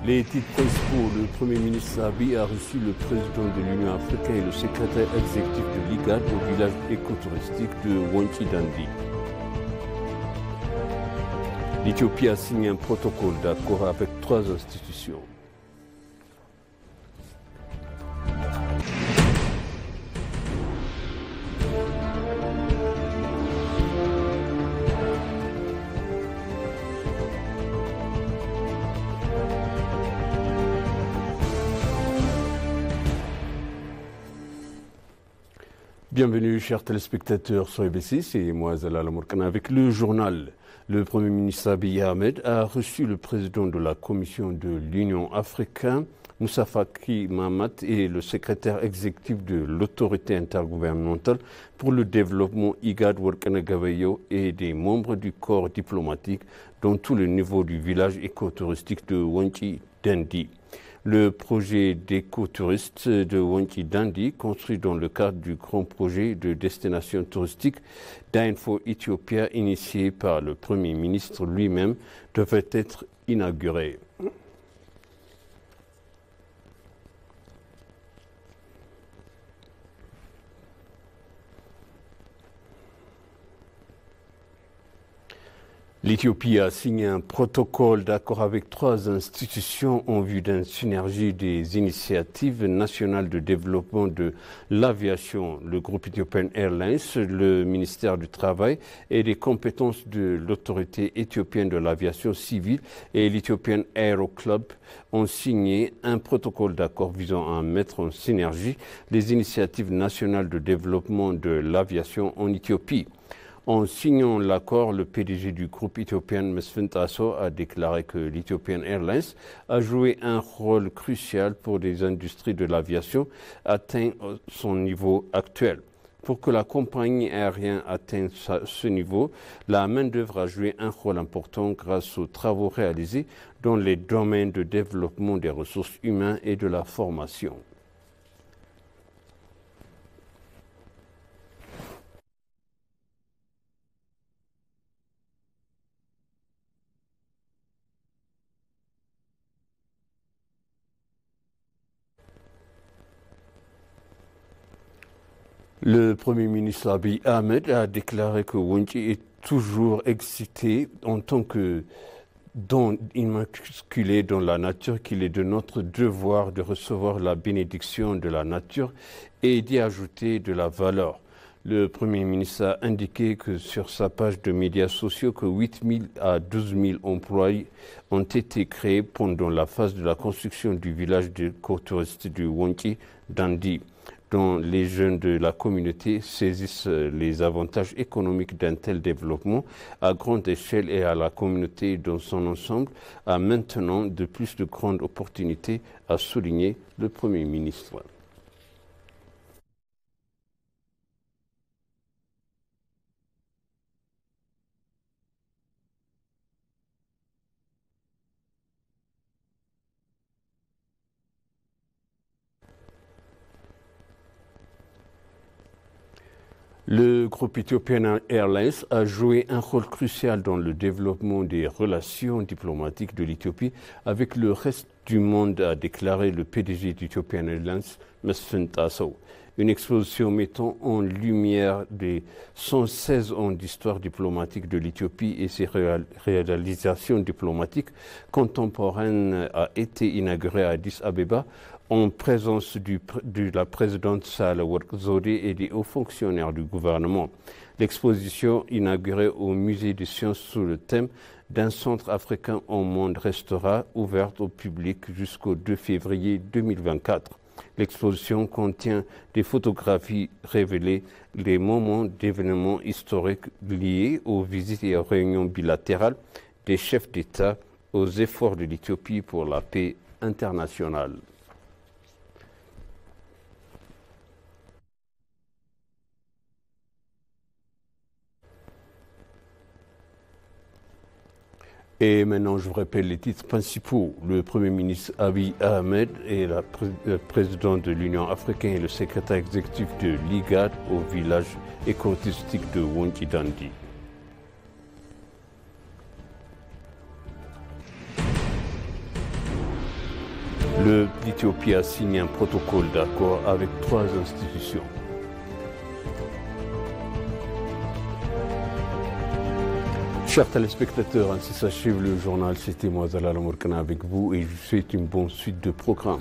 Les titres principaux, le Premier ministre Abiy a reçu le président de l'Union africaine et le secrétaire exécutif de l'IGAD au village écotouristique de Wanchi Dandi. L'Éthiopie a signé un protocole d'accord avec 3 institutions. Bienvenue, chers téléspectateurs sur EBC, c'est moi, Zalal Amourkana, avec le journal. Le Premier ministre Abiy Ahmed a reçu le président de la Commission de l'Union africaine, Moussa Faki Mahamat, et le secrétaire exécutif de l'autorité intergouvernementale pour le développement IGAD Workana Gabayo et des membres du corps diplomatique dans tous les niveaux du village écotouristique de Wanchi Dandi. Le projet d'écotourisme de Wanchi Dandi, construit dans le cadre du grand projet de destination touristique Dine for Ethiopia, initié par le Premier ministre lui-même, devrait être inauguré. L'Éthiopie a signé un protocole d'accord avec 3 institutions en vue d'une synergie des initiatives nationales de développement de l'aviation, le groupe Ethiopian Airlines, le ministère du Travail et des compétences de l'autorité éthiopienne de l'aviation civile et l'Ethiopian Aero Club ont signé un protocole d'accord visant à mettre en synergie les initiatives nationales de développement de l'aviation en Éthiopie. En signant l'accord, le PDG du groupe éthiopien Mesfin Tasso a déclaré que l'Ethiopian Airlines a joué un rôle crucial pour les industries de l'aviation atteint son niveau actuel. Pour que la compagnie aérienne atteigne ce niveau, la main-d'œuvre a joué un rôle important grâce aux travaux réalisés dans les domaines de développement des ressources humaines et de la formation. Le Premier ministre Abiy Ahmed a déclaré que Wanchi est toujours excité en tant que don immaculé dans la nature, qu'il est de notre devoir de recevoir la bénédiction de la nature et d'y ajouter de la valeur. Le Premier ministre a indiqué que sur sa page de médias sociaux que 8 000 à 12 000 emplois ont été créés pendant la phase de la construction du village écotouristique de Wanchi Dandi, dont les jeunes de la communauté saisissent les avantages économiques d'un tel développement à grande échelle et à la communauté dans son ensemble a maintenant de plus de grandes opportunités, a souligné le Premier ministre. Le groupe Ethiopian Airlines a joué un rôle crucial dans le développement des relations diplomatiques de l'Éthiopie avec le reste du monde, a déclaré le PDG d'Ethiopian Airlines, Mesfin Tasso. Une exposition mettant en lumière les 116 ans d'histoire diplomatique de l'Éthiopie et ses réalisations diplomatiques contemporaines a été inaugurée à Addis Abeba en présence de la présidente Sahle-Work Zewde et des hauts fonctionnaires du gouvernement. L'exposition inaugurée au Musée des sciences sous le thème d'un centre africain au monde restera ouverte au public jusqu'au 2 février 2024. L'exposition contient des photographies révélant les moments d'événements historiques liés aux visites et aux réunions bilatérales des chefs d'État aux efforts de l'Éthiopie pour la paix internationale. Et maintenant, je vous rappelle les titres principaux. Le Premier ministre Abiy Ahmed est le président de l'Union africaine et le secrétaire exécutif de l'IGAD au village écotouristique de Wanchi Dandi. L'Éthiopie a signé un protocole d'accord avec 3 institutions. Chers téléspectateurs, ainsi s'achève le journal. C'était moi, Zalal Mourkana, avec vous et je vous souhaite une bonne suite de programmes.